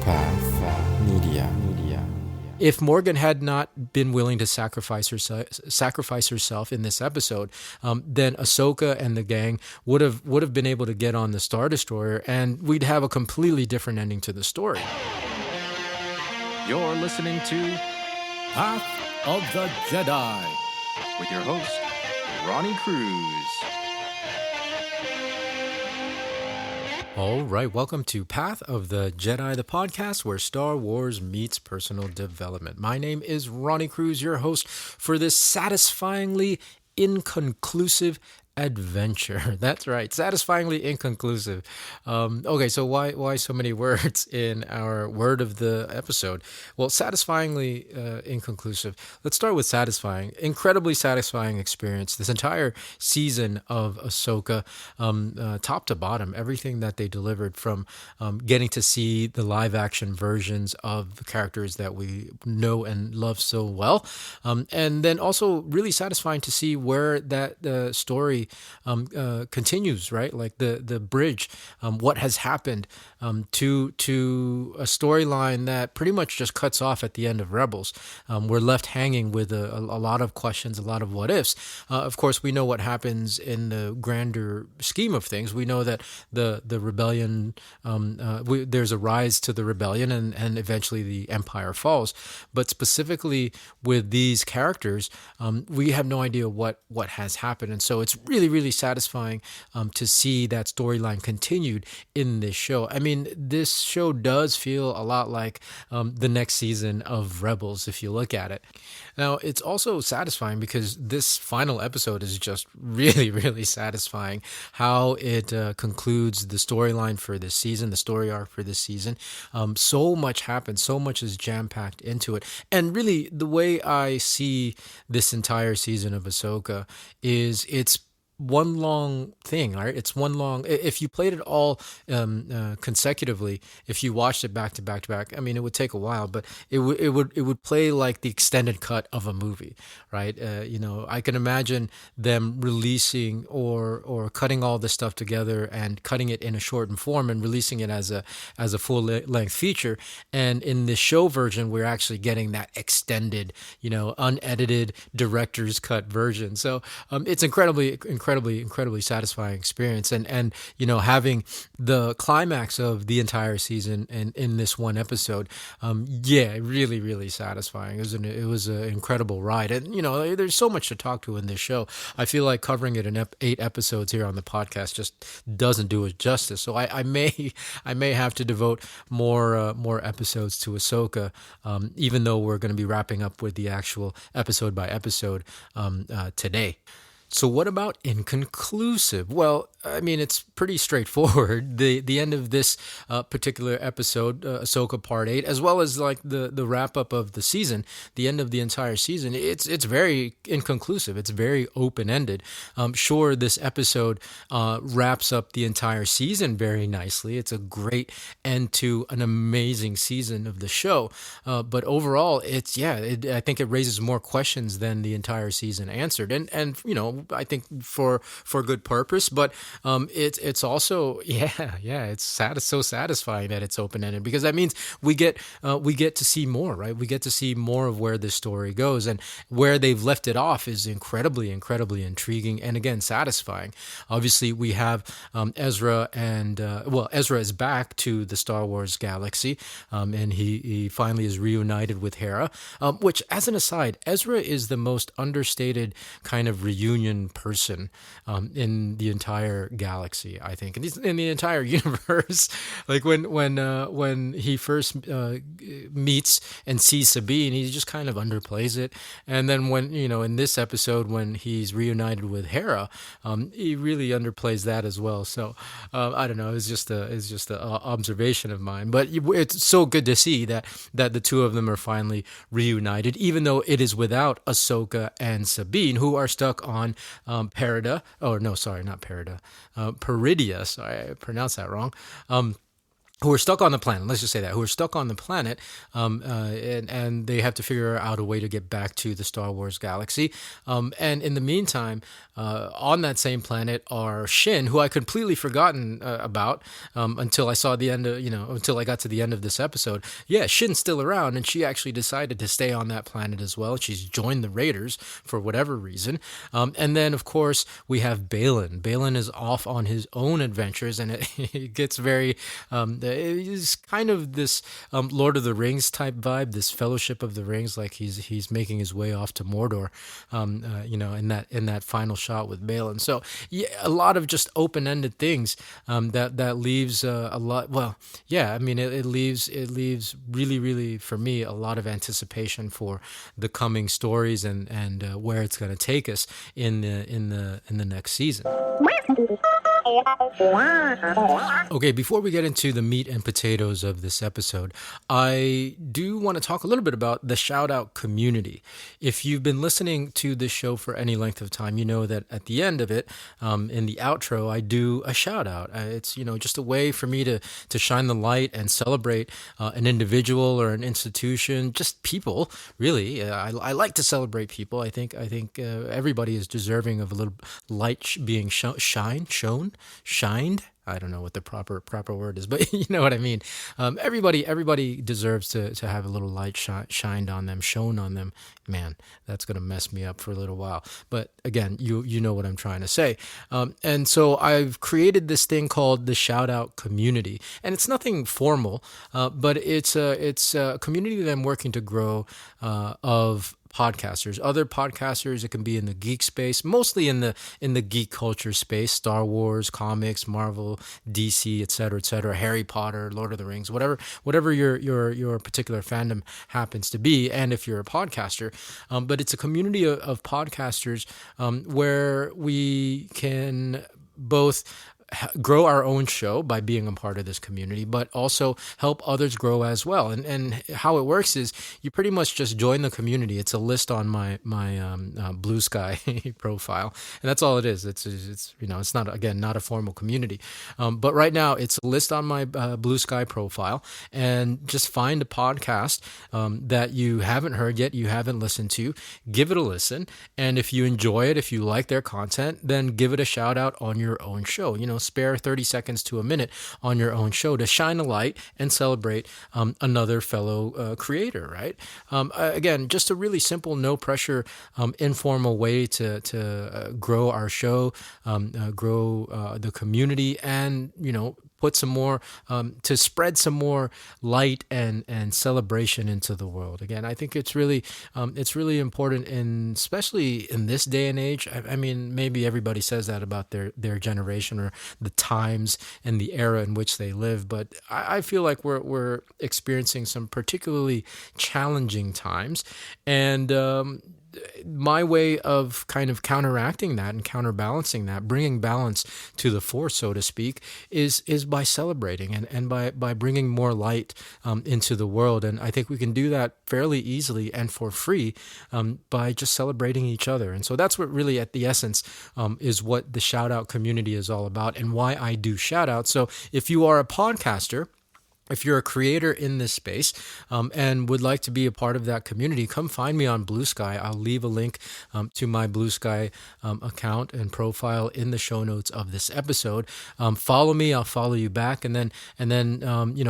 Path Media. If Morgan had not been willing to sacrifice herself in this episode, then Ahsoka and the gang would have been able to get on the Star Destroyer, and we'd have a completely different ending to the story. You're listening to Path of the Jedi with your host, Ronnie Cruz. All right, welcome to Path of the Jedi, the podcast where Star Wars meets personal development. My name is Ronnie Cruz, your host for this satisfyingly inconclusive adventure. That's right, satisfyingly inconclusive. Okay, so why so many words in our word of the episode? Well, satisfyingly inconclusive. Let's start with satisfying. Incredibly satisfying experience. This entire season of Ahsoka, top to bottom, everything that they delivered, from getting to see the live action versions of the characters that we know and love so well, and then also really satisfying to see where that story continues, right? Like the bridge, what has happened to a storyline that pretty much just cuts off at the end of Rebels. We're left hanging with a lot of questions, a lot of what ifs. Of course, we know what happens in the grander scheme of things. We know that the rebellion, there's a rise to the rebellion, and eventually the Empire falls. But specifically with these characters, we have no idea what has happened, and so it's really satisfying to see that storyline continued in this show. I mean, this show does feel a lot like the next season of Rebels, if you look at it. Now, it's also satisfying because this final episode is just really satisfying. How it concludes the storyline for this season, the story arc for this season. So much happens, so much is jam-packed into it. And really, the way I see this entire season of Ahsoka is it's one long thing, right? It's one long. If you played it all consecutively, if you watched it back to back to back, I mean, it would take a while, but it would play like the extended cut of a movie, right? I can imagine them releasing or cutting all this stuff together and cutting it in a shortened form and releasing it as a full length feature. And in the show version, we're actually getting that extended, unedited director's cut version. So it's incredibly satisfying experience, and having the climax of the entire season in this one episode, really satisfying. It was an incredible ride, and there's so much to talk to in this show. I feel like covering it in 8 episodes here on the podcast just doesn't do it justice. So I may have to devote more episodes to Ahsoka, even though we're going to be wrapping up with the actual episode by episode today. So what about inconclusive? Well, I mean, it's pretty straightforward. The end of this particular episode, Ahsoka Part 8, as well as like the wrap-up of the season, the end of the entire season, it's very inconclusive. It's very open-ended. Sure, this episode wraps up the entire season very nicely. It's a great end to an amazing season of the show. But overall, I think it raises more questions than the entire season answered. And I think for good purpose, but it's also it's so satisfying that it's open ended, because that means we get to see more, right? We get to see more of where this story goes, and where they've left it off is incredibly intriguing and again satisfying. Obviously, we have Ezra, and Ezra is back to the Star Wars galaxy, and he finally is reunited with Hera. Which, as an aside, Ezra is the most understated kind of reunion person in the entire galaxy, I think, in the entire universe. Like when he first meets and sees Sabine, he just kind of underplays it, and then when in this episode when he's reunited with Hera, he really underplays that as well. So I don't know. It's just a observation of mine, but it's so good to see that the two of them are finally reunited, even though it is without Ahsoka and Sabine, who are stuck on Peridia. Oh, no, sorry, not Peridia. Peridia. Sorry, I pronounced that wrong. who are stuck on the planet. Let's just say that, who are stuck on the planet, and they have to figure out a way to get back to the Star Wars galaxy. And in the meantime, on that same planet are Shin, who I completely forgotten about until I saw the end of, until I got to the end of this episode. Yeah, Shin's still around, and she actually decided to stay on that planet as well. She's joined the Raiders for whatever reason. And then, of course, we have Balin. Balin is off on his own adventures, and it gets very it's kind of this Lord of the Rings type vibe, this Fellowship of the Rings, like he's making his way off to Mordor, in that final shot with Balin. So yeah, a lot of just open-ended things that leaves a lot. Well, yeah, I mean it leaves really, really, for me, a lot of anticipation for the coming stories and where it's going to take us in the next season. Okay, before we get into the meat and potatoes of this episode, I do want to talk a little bit about the shout-out community. If you've been listening to this show for any length of time, you know that at the end of it, in the outro, I do a shout-out. It's, just a way for me to shine the light and celebrate an individual or an institution, just people, really. I like to celebrate people. I think everybody is deserving of a little light being shined. I don't know what the proper word is, but you know what I mean. Everybody deserves to have a little light shined on them, shown on them. Man, that's gonna mess me up for a little while. But again, you know what I'm trying to say. And so I've created this thing called the Shout Out Community, and it's nothing formal, but it's a community that I'm working to grow of podcasters, other podcasters. It can be in the geek space, mostly in the geek culture space, Star Wars, comics, Marvel, DC, etc., Harry Potter, Lord of the Rings, whatever your particular fandom happens to be, and if you're a podcaster. But it's a community of podcasters where we can both grow our own show by being a part of this community, but also help others grow as well. And how it works is you pretty much just join the community. It's a list on my Bluesky profile, and that's all it is. It's not, again, not a formal community, but right now it's a list on my Bluesky profile, and just find a podcast that you haven't heard yet, you haven't listened to, give it a listen, and if you enjoy it, if you like their content, then give it a shout out on your own show. Spare 30 seconds to a minute on your own show to shine a light and celebrate another fellow creator, right? Again, just a really simple, no pressure, informal way to grow our show, grow the community, and, put some more, to spread some more light and celebration into the world. Again, I think it's really important, especially in this day and age. I mean, maybe everybody says that about their generation or the times and the era in which they live, but I feel like we're experiencing some particularly challenging times, and my way of kind of counteracting that and counterbalancing that, bringing balance to the force, so to speak, is by celebrating and by bringing more light into the world. And I think we can do that fairly easily and for free by just celebrating each other. And so that's what really, at the essence, is what the shout out community is all about, and why I do shout out. So if you are a podcaster, if you're a creator in this space and would like to be a part of that community, come find me on Bluesky. I'll leave a link to my Bluesky account and profile in the show notes of this episode. Follow me, I'll follow you back, and then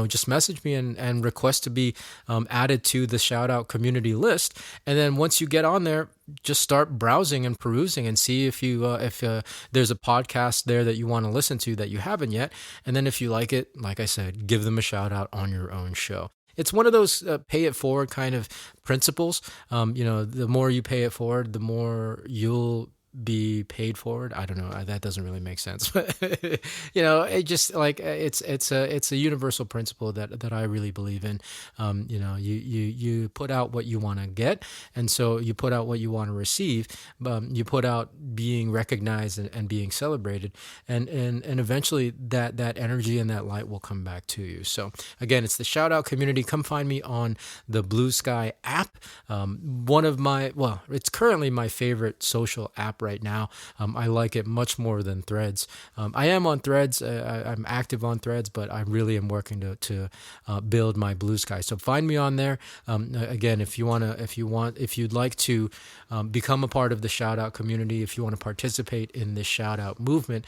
just message me and request to be added to the shout out community list. And then once you get on there, just start browsing and perusing and see if there's a podcast there that you want to listen to that you haven't yet. And then if you like it, like I said, give them a shout out on your own show. It's one of those pay it forward kind of principles. The more you pay it forward, the more you'll be paid forward. I don't know. That doesn't really make sense, but it just like it's a universal principle that I really believe in. You put out what you want to get, and so you put out what you want to receive. You put out being recognized and being celebrated, and eventually that energy and that light will come back to you. So again, it's the shout out community. Come find me on the Bluesky app. It's currently my favorite social app right now. I like it much more than Threads. I am on Threads. I'm active on Threads, but I really am working to build my Bluesky. So find me on there. Again, if you'd like to become a part of the shout out community, if you want to participate in this shout out movement,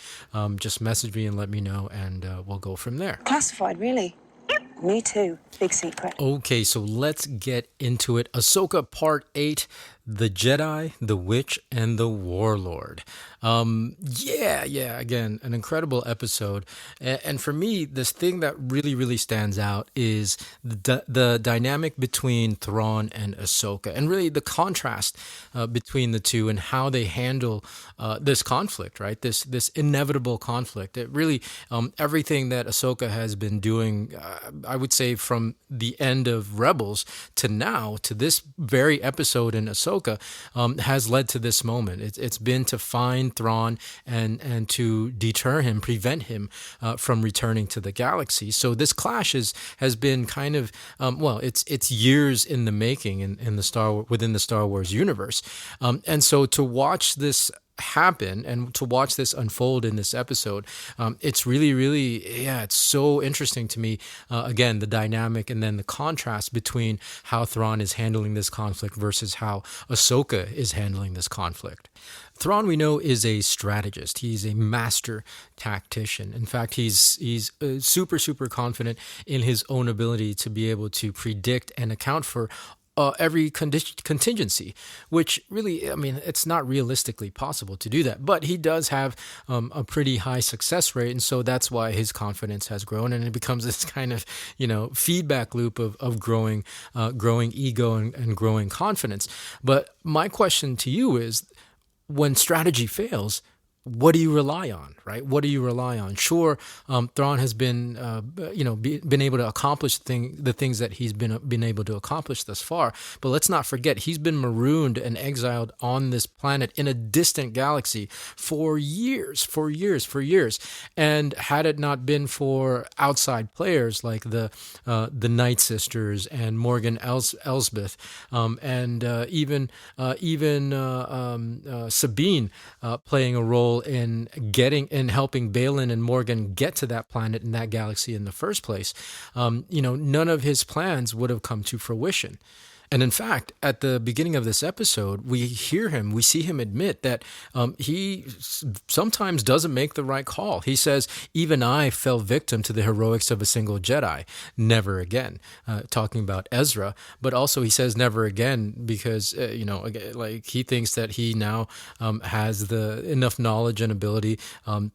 just message me and let me know, and we'll go from there. Classified, really? Me too. Big secret. Okay, so let's get into it. Ahsoka Part 8, The Jedi, the Witch, and the Warlord. Again, an incredible episode. And for me, this thing that really, really stands out is the dynamic between Thrawn and Ahsoka, and really the contrast between the two and how they handle this conflict, right? This inevitable conflict. It really, everything that Ahsoka has been doing, I would say from the end of Rebels to now, to this very episode in Ahsoka, has led to this moment. It's been to find Thrawn and to deter him, prevent him from returning to the galaxy. So this clash has been kind of it's years in the making within the Star Wars universe, and so to watch this happen and to watch this unfold in this episode, it's really, really, it's so interesting to me. Again, the dynamic and then the contrast between how Thrawn is handling this conflict versus how Ahsoka is handling this conflict. Thrawn, we know, is a strategist. He's a master tactician. In fact, he's super, super confident in his own ability to be able to predict and account for every contingency, which really, I mean, it's not realistically possible to do that. But he does have a pretty high success rate, and so that's why his confidence has grown, and it becomes this kind of, feedback loop of growing ego and growing confidence. But my question to you is, when strategy fails, what do you rely on, right? What do you rely on? Sure, Thrawn has been, been able to accomplish the things that he's been able to accomplish thus far. But let's not forget, he's been marooned and exiled on this planet in a distant galaxy for years. And had it not been for outside players like the Night Sisters and Morgan Elsbeth, and even Sabine playing a role in helping Balin and Morgan get to that planet and that galaxy in the first place, none of his plans would have come to fruition. And in fact, at the beginning of this episode, we see him admit that he sometimes doesn't make the right call. He says, "Even I fell victim to the heroics of a single Jedi. Never again." Talking about Ezra, but also he says never again because, he thinks that he now has enough knowledge and ability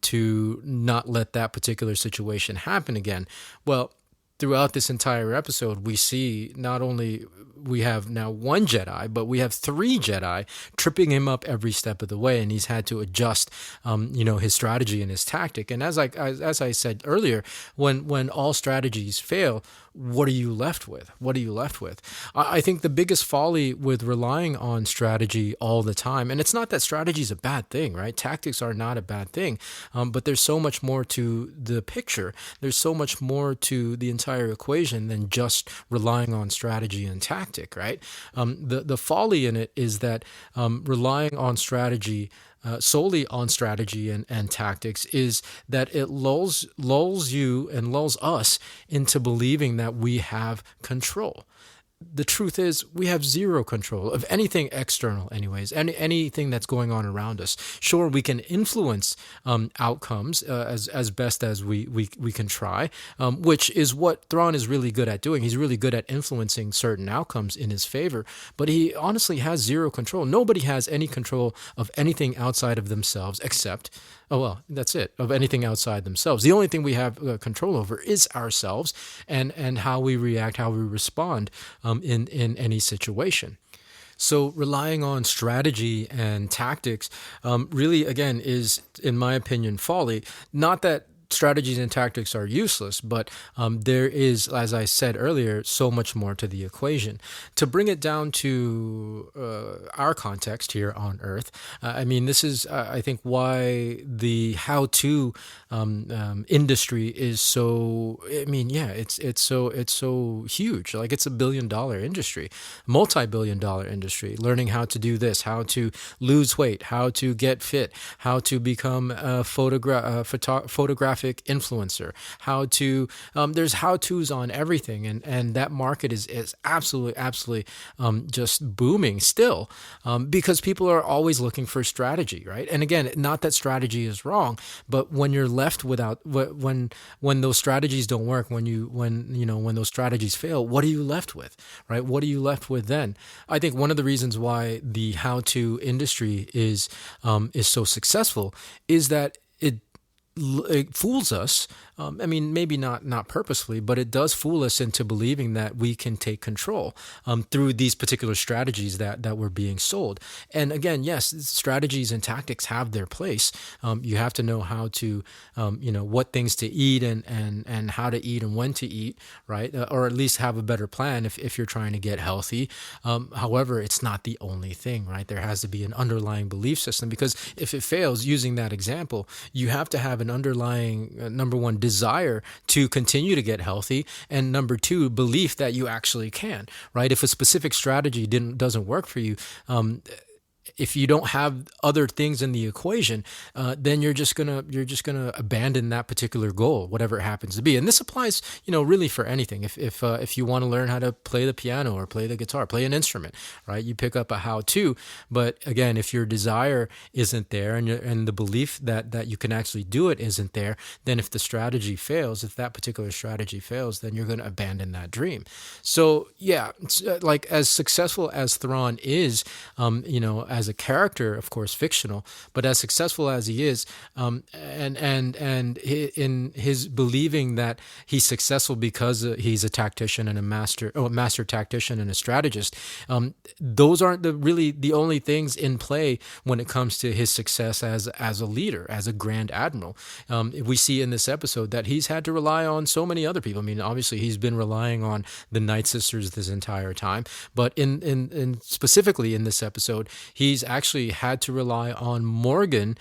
to not let that particular situation happen again. Well, throughout this entire episode, we see not only we have now one Jedi, but we have three Jedi tripping him up every step of the way, and he's had to adjust, his strategy and his tactic. And as I said earlier, when all strategies fail, what are you left with? I think the biggest folly with relying on strategy all the time, and it's not that strategy is a bad thing, right? Tactics are not a bad thing, but there's so much more to the picture. There's so much more to the entire equation than just relying on strategy and tactic, right? The folly in it is that relying on strategy, solely on strategy and tactics, is that it lulls you and lulls us into believing that we have control. The truth is, we have zero control of anything external anyways, anything that's going on around us. Sure, we can influence outcomes as best as we can try, which is what Thrawn is really good at doing. He's really good at influencing certain outcomes in his favor, but he honestly has zero control. Nobody has any control of anything outside of themselves except, that's it, of anything outside themselves. The only thing we have control over is ourselves and how we react, how we respond in any situation. So relying on strategy and tactics really, again, is, in my opinion, folly. Not that strategies and tactics are useless, but there is, as I said earlier, so much more to the equation. To bring it down to our context here on Earth, I mean, this is, I think, why the how-to industry is so. I mean, yeah, it's so huge. Like, it's $1 billion industry, multi-billion-dollar industry. Learning how to do this, how to lose weight, how to get fit, how to become a photographic influencer, how to there's how-tos on everything, and that market is absolutely just booming still, because people are always looking for strategy, right? And again, not that strategy is wrong, but when you're left without, when those strategies don't work, when those strategies fail, what are you left with, right? What are you left with then? I think one of the reasons why the how-to industry is so successful is that it fools us. I mean, maybe not purposefully, but it does fool us into believing that we can take control through these particular strategies that were being sold. And again, yes, strategies and tactics have their place. You have to know how to, what things to eat and how to eat and when to eat, right? Or at least have a better plan if you're trying to get healthy. However, it's not the only thing, right? There has to be an underlying belief system, because if it fails, using that example, you have to have an underlying, number one, desire to continue to get healthy, and number two, belief that you actually can, right? If a specific strategy doesn't work for you, if you don't have other things in the equation, then you're just gonna abandon that particular goal, whatever it happens to be. And this applies, really for anything. If you want to learn how to play the piano or play the guitar, play an instrument, right? You pick up a how-to, but again, if your desire isn't there and the belief that you can actually do it isn't there, then if the strategy fails, if that particular strategy fails, then you're going to abandon that dream. So yeah, like as successful as Thrawn is, as a character, of course, fictional, but as successful as he is, and in his believing that he's successful because he's a tactician and a master tactician and a strategist, those aren't really the only things in play when it comes to his success as a leader, as a Grand Admiral. We see in this episode that he's had to rely on so many other people. I mean, obviously, he's been relying on the Night Sisters this entire time, but in specifically in this episode, he's actually had to rely on Morgan's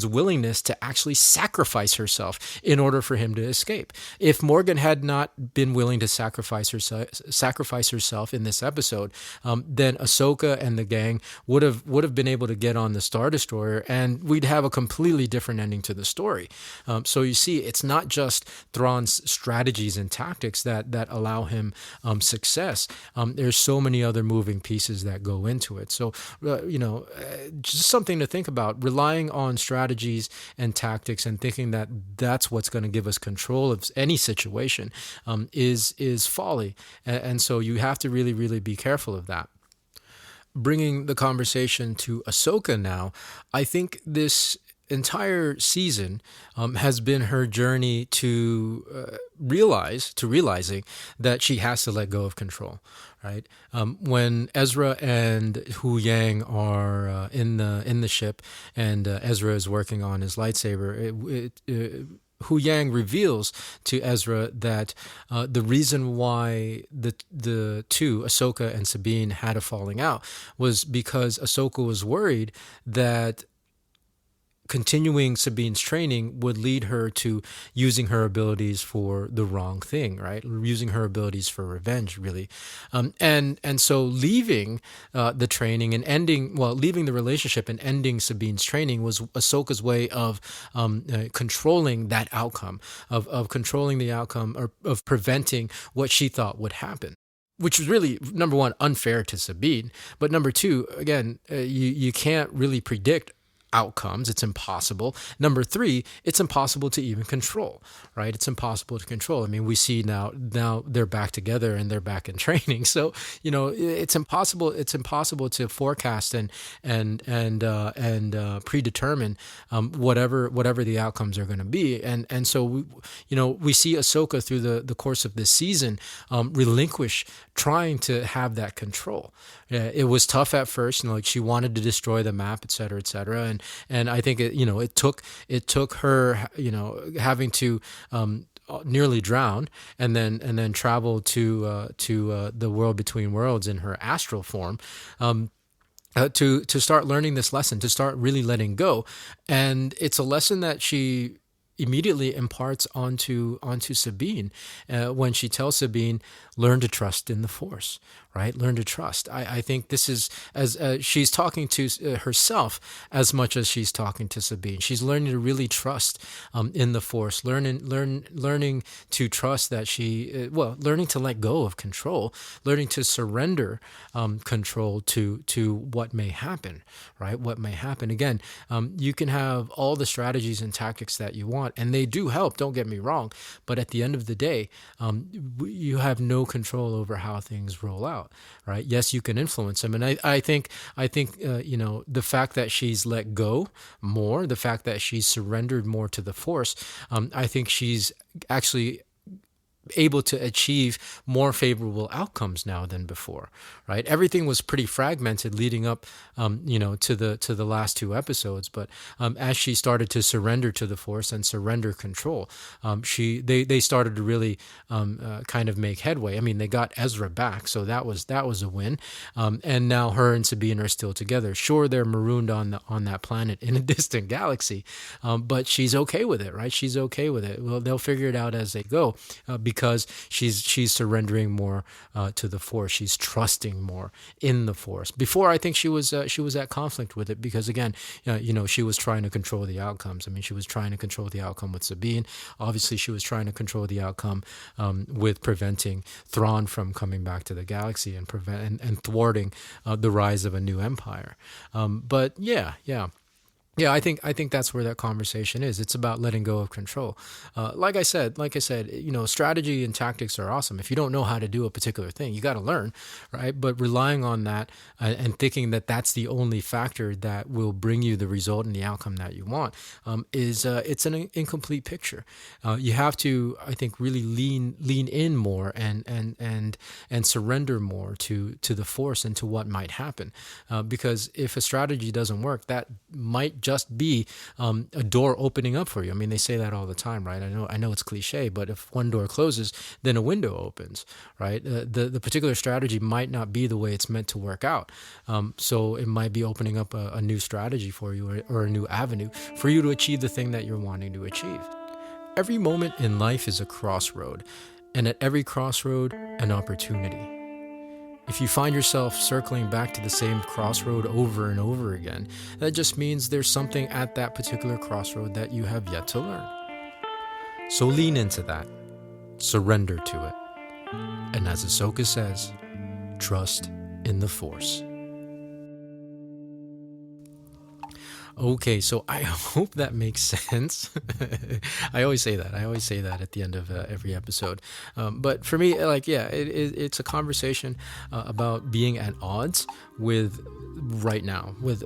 willingness to actually sacrifice herself in order for him to escape. If Morgan had not been willing to sacrifice herself in this episode, then Ahsoka and the gang would have been able to get on the Star Destroyer, and we'd have a completely different ending to the story. So you see, it's not just Thrawn's strategies and tactics that allow him success. There's so many other moving pieces that go into it. So, just something to think about. Relying on strategies and tactics and thinking that that's what's going to give us control of any situation is folly. And so you have to really, really be careful of that. Bringing the conversation to Ahsoka now, I think this entire season has been her journey to realizing that she has to let go of control, right? When Ezra and Hu Yang are in the ship, and Ezra is working on his lightsaber, Hu Yang reveals to Ezra that the reason why the two, Ahsoka and Sabine, had a falling out was because Ahsoka was worried that continuing Sabine's training would lead her to using her abilities for the wrong thing, right? Using her abilities for revenge, really. And so leaving the training and leaving the relationship and ending Sabine's training was Ahsoka's way of controlling that outcome, of controlling the outcome, or of preventing what she thought would happen. Which was really, number one, unfair to Sabine, but number two, again, you can't really predict outcomes. It's impossible. Number three, it's impossible to even control, right? It's impossible to control. I mean, we see now they're back together and they're back in training. So, it's impossible to forecast and predetermine whatever the outcomes are going to be. And so we see Ahsoka through the course of this season relinquish trying to have that control. It was tough at first, like she wanted to destroy the map, et cetera, And I think it took her, having to nearly drown and then travel to the world between worlds in her astral form. To start learning this lesson, to start really letting go. And it's a lesson that she immediately imparts onto Sabine when she tells Sabine, learn to trust in the Force, right? Learn to trust. I think this is as she's talking to herself as much as she's talking to Sabine. She's learning to really trust in the Force, learning to trust that learning to let go of control, learning to surrender control to what may happen, right? What may happen. Again, you can have all the strategies and tactics that you want, and they do help, don't get me wrong, but at the end of the day, you have no control over how things roll out, right? Yes, you can influence them, and I think the fact that she's let go more, the fact that she's surrendered more to the Force, I think she's actually able to achieve more favorable outcomes now than before, right? Everything was pretty fragmented leading up, to the last two episodes. But as she started to surrender to the Force and surrender control, they started to really kind of make headway. I mean, they got Ezra back, so that was a win. And now her and Sabine are still together. Sure, they're marooned on that planet in a distant galaxy, but she's okay with it, right? She's okay with it. Well, they'll figure it out as they go. Because she's surrendering more to the Force, she's trusting more in the Force. Before, I think she was at conflict with it because again, she was trying to control the outcomes. I mean, she was trying to control the outcome with Sabine. Obviously, she was trying to control the outcome with preventing Thrawn from coming back to the galaxy and thwarting the rise of a new empire. But yeah. Yeah, I think that's where that conversation is. It's about letting go of control. Like I said, strategy and tactics are awesome. If you don't know how to do a particular thing, you got to learn, right? But relying on that and thinking that that's the only factor that will bring you the result and the outcome that you want it's an incomplete picture. You have to, I think, really lean in more and surrender more to the Force and to what might happen. Because if a strategy doesn't work, that might just be a door opening up for you. I mean, they say that all the time, right? I know it's cliche, but if one door closes, then a window opens, right? The particular strategy might not be the way it's meant to work out. So it might be opening up a new strategy for you or a new avenue for you to achieve the thing that you're wanting to achieve. Every moment in life is a crossroad, and at every crossroad, an opportunity. If you find yourself circling back to the same crossroad over and over again, that just means there's something at that particular crossroad that you have yet to learn. So lean into that, surrender to it, and as Ahsoka says, trust in the Force. Okay, so I hope that makes sense. I always say that at the end of every episode. But for me, it's a conversation about being at odds with right now, with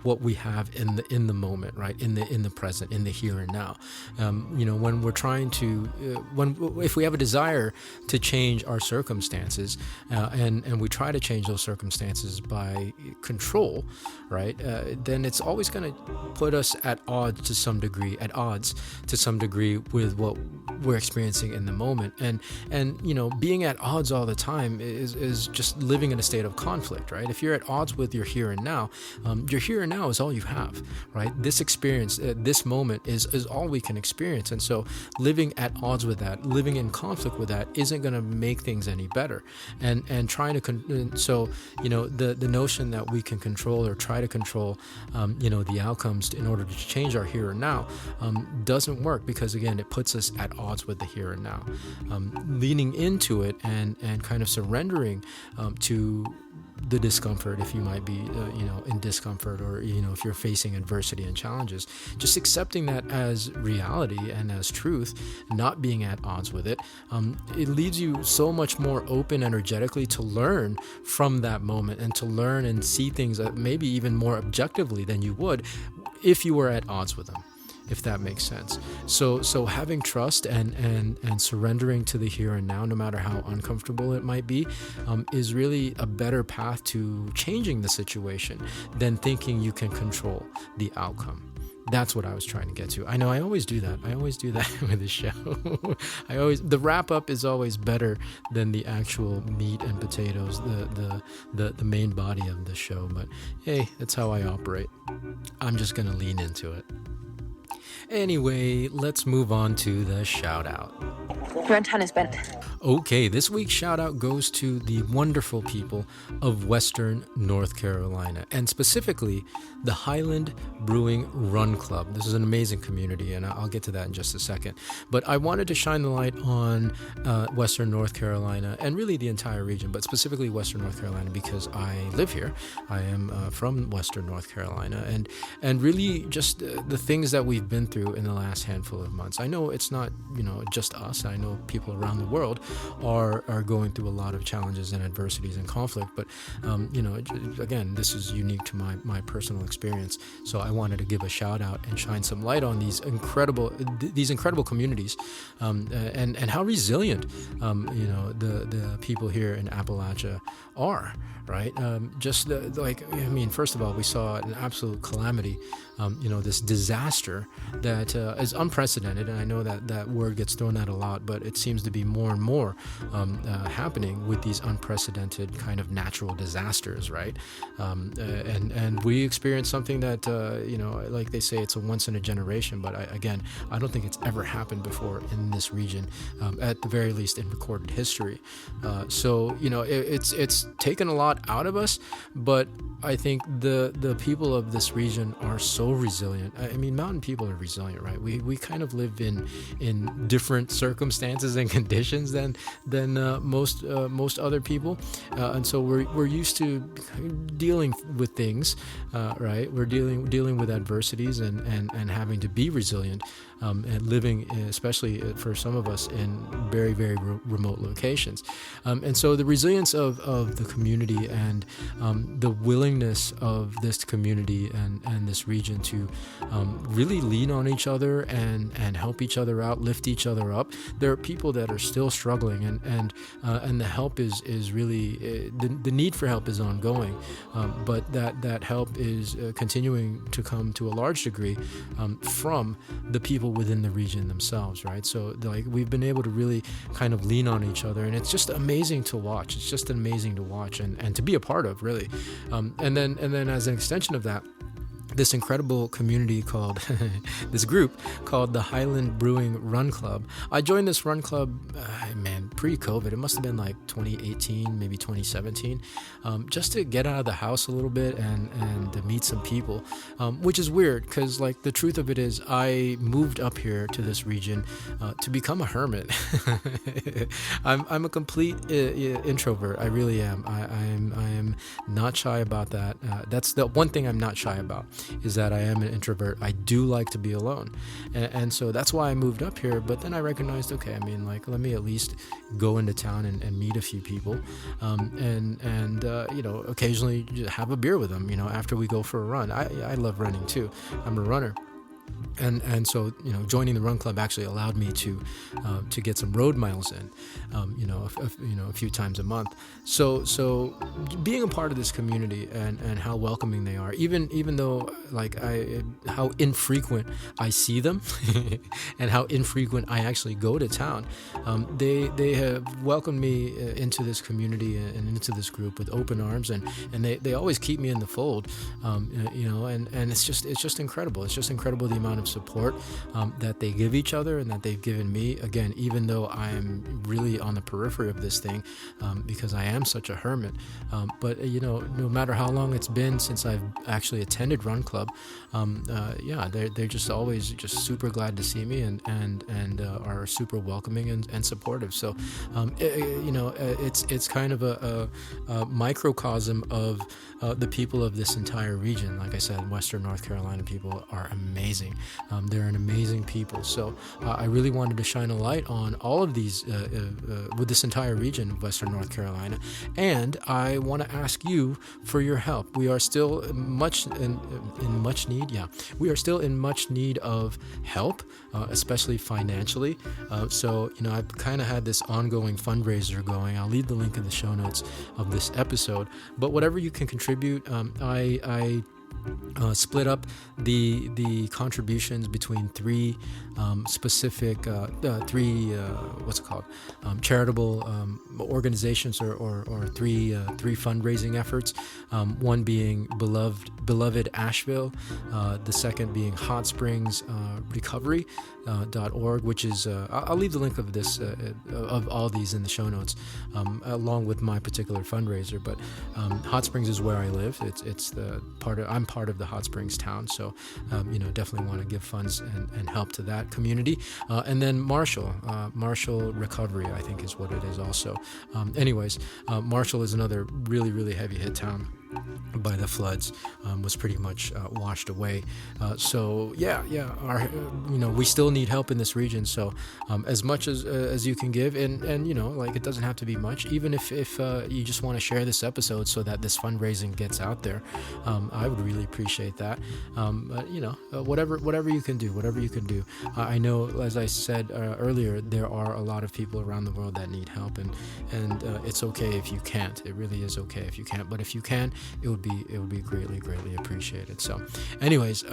what we have in the moment, right? In the present, in the here and now. When we're trying to, if we have a desire to change our circumstances, and we try to change those circumstances by control, right? Then it's always going to put us at odds to some degree with what we're experiencing in the moment. And being at odds all the time is just living in a state of conflict, right? If you're at odds with your here and now is all you have, right? This experience, this moment is all we can experience. And so living at odds with that, living in conflict with that isn't going to make things any better. And trying to, the notion that we can control or try to control, the outcomes in order to change our here and now, doesn't work because again, it puts us at odds with the here and now. Leaning into it and kind of surrendering to the discomfort, if you might be, in discomfort, or, if you're facing adversity and challenges, just accepting that as reality and as truth, not being at odds with it, it leaves you so much more open energetically to learn from that moment and to learn and see things maybe even more objectively than you would if you were at odds with them. if that makes sense. So having trust and surrendering to the here and now, no matter how uncomfortable it might be, is really a better path to changing the situation than thinking you can control the outcome. That's what I was trying to get to. I know I always do that. I always do that with the show. The wrap up is always better than the actual meat and potatoes, the main body of the show. But hey, that's how I operate. I'm just gonna lean into it. Anyway, let's move on to the shout out. Your antenna's bent. Okay, this week's shout out goes to the wonderful people of Western North Carolina, and specifically the Highland Brewing Run Club. This is an amazing community, and I'll get to that in just a second. But I wanted to shine the light on Western North Carolina, and really the entire region, but specifically Western North Carolina because I live here. I am from Western North Carolina, and really just the things that we've been through in the last handful of months. I know it's not, just us. I know people around the world are going through a lot of challenges and adversities and conflict, but again, this is unique to my personal experience. So I wanted to give a shout out and shine some light on these incredible communities, and how resilient the people here in Appalachia are. Right? First of all, we saw an absolute calamity, this disaster that is unprecedented. And I know that word gets thrown out a lot, but it seems to be more and more happening with these unprecedented kind of natural disasters, right? And we experienced something that, like they say, it's a once in a generation. But I don't think it's ever happened before in this region, at the very least in recorded history. It's taken a lot out of us, but I think the people of this region are so resilient. I mean, mountain people are resilient, right? We kind of live in different circumstances and conditions than most other people, and so we're used to dealing with things, right? We're dealing with adversities and having to be resilient, and living, especially for some of us, in very, very remote locations. And so the resilience of the community and the willingness of this community and this region to really lean on each other and help each other out, lift each other up. There are people that are still struggling, and the help is really, the need for help is ongoing, but that help is continuing to come to a large degree from the people within the region themselves, right? So we've been able to really kind of lean on each other, and it's just amazing to watch. It's just amazing to watch and to be a part of, really. And then as an extension of that, this incredible community called this group called the Highland Brewing Run Club. I joined this run club, pre-COVID. It must have been like 2018, maybe 2017, just to get out of the house a little bit and to meet some people, which is weird because the truth of it is I moved up here to this region to become a hermit. I'm a complete introvert. I really am. I am not shy about that. That's the one thing I'm not shy about, is that I am an introvert. I do like to be alone, and so that's why I moved up here. But then I recognized, okay, let me at least go into town and meet a few people, and occasionally have a beer with them, after we go for a run. I love running too. I'm a runner. And so joining the run club actually allowed me to get some road miles in, a few times a month. So being a part of this community and how welcoming they are, even though how infrequent I see them and how infrequent I actually go to town, they have welcomed me into this community and into this group with open arms, and they always keep me in the fold, and it's just incredible. It's just incredible the amount of support that they give each other and that they've given me, again, even though I'm really on the periphery of this thing, because I am such a hermit, but no matter how long it's been since I've actually attended Run Club, they're just always just super glad to see me and are super welcoming and supportive. So it's kind of a microcosm of the people of this entire region. Like I said, Western North Carolina people are amazing. amazing. They're an amazing people. So I really wanted to shine a light on all of these with this entire region of Western North Carolina. And I want to ask you for your help. We are still much in much need. Yeah, we are still in much need of help, especially financially. So, I've kind of had this ongoing fundraiser going. I'll leave the link in the show notes of this episode. But whatever you can contribute, I split up the contributions between three specific charitable organizations or three fundraising efforts. One being beloved Asheville, the second being Hot Springs Recovery.org, which is I'll leave the link of this of all these in the show notes, along with my particular fundraiser. But Hot Springs is where I live. It's the I'm part of the Hot Springs town, so definitely want to give funds and help to that community. And then Marshall Recovery, I think is what it is also. Marshall is another really, really heavy hit town by the floods, was pretty much washed away. We still need help in this region. So as much as you can give, and it doesn't have to be much. Even if you just want to share this episode so that this fundraising gets out there, I would really appreciate that. Whatever you can do. I know, as I said earlier, there are a lot of people around the world that need help, and it's okay if you can't. It really is okay if you can't. But if you can, it would be greatly appreciated. So anyways,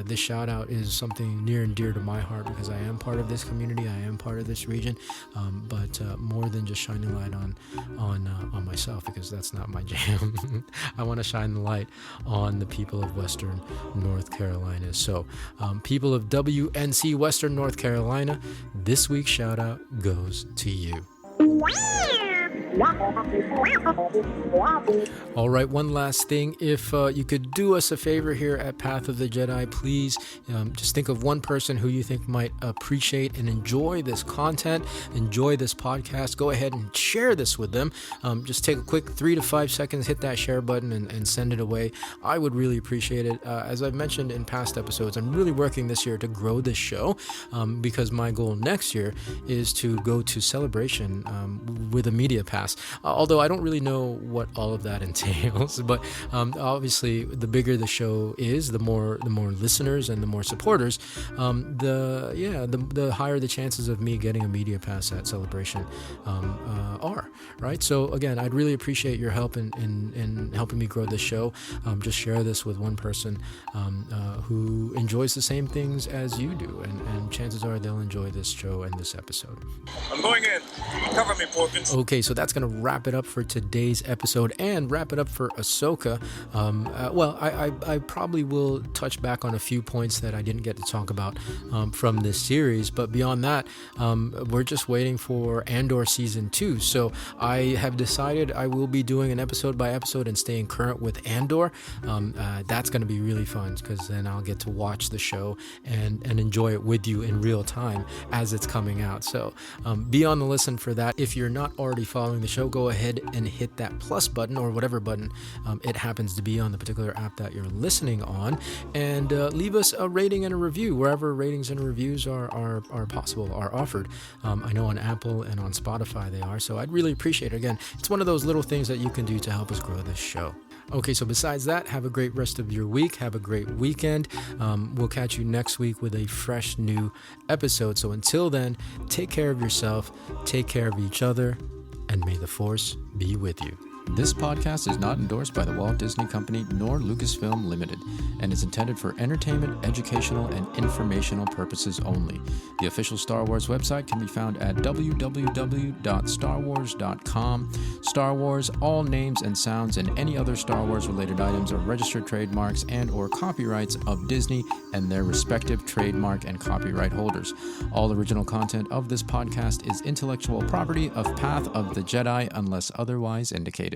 this shout out is something near and dear to my heart because I am part of this community, I am part of this region, but more than just shining light on myself, because that's not my jam. I want to shine the light on the people of Western North Carolina. So people of WNC Western North Carolina, this week's shout out goes to you. All right, one last thing. If you could do us a favor here at Path of the Jedi, please just think of one person who you think might appreciate and enjoy this content, enjoy this podcast. Go ahead and share this with them. Just take a quick 3 to 5 seconds, hit that share button and send it away. I would really appreciate it. As I've mentioned in past episodes, I'm really working this year to grow this show because my goal next year is to go to Celebration with a media pass. Although I don't really know what all of that entails, but obviously the bigger the show is, the more listeners and the more supporters, the higher the chances of me getting a media pass at Celebration are, right? So again, I'd really appreciate your help in helping me grow this show. Just share this with one person who enjoys the same things as you do, and chances are they'll enjoy this show and this episode. I'm going in. Cover me, Porkins. Okay, so that's going to wrap it up for today's episode and wrap it up for Ahsoka. I probably will touch back on a few points that I didn't get to talk about from this series, but beyond that, we're just waiting for Andor Season 2. So I have decided I will be doing an episode by episode and staying current with Andor. That's going to be really fun because then I'll get to watch the show and enjoy it with you in real time as it's coming out. So be on the listen for that. If you're not already following the show, go ahead and hit that plus button or whatever button it happens to be on the particular app that you're listening on, and leave us a rating and a review wherever ratings and reviews are possible, are offered. I know on Apple and on Spotify they are, so I'd really appreciate it. Again, it's one of those little things that you can do to help us grow this show. Okay, so besides that, have a great rest of your week. Have a great weekend. We'll catch you next week with a fresh new episode. So until then, take care of yourself, take care of each other, and may the Force be with you. This podcast is not endorsed by the Walt Disney Company nor Lucasfilm Limited and is intended for entertainment, educational, and informational purposes only. The official Star Wars website can be found at www.starwars.com. Star Wars, all names and sounds and any other Star Wars related items are registered trademarks and or copyrights of Disney and their respective trademark and copyright holders. All original content of this podcast is intellectual property of Path of the Jedi unless otherwise indicated.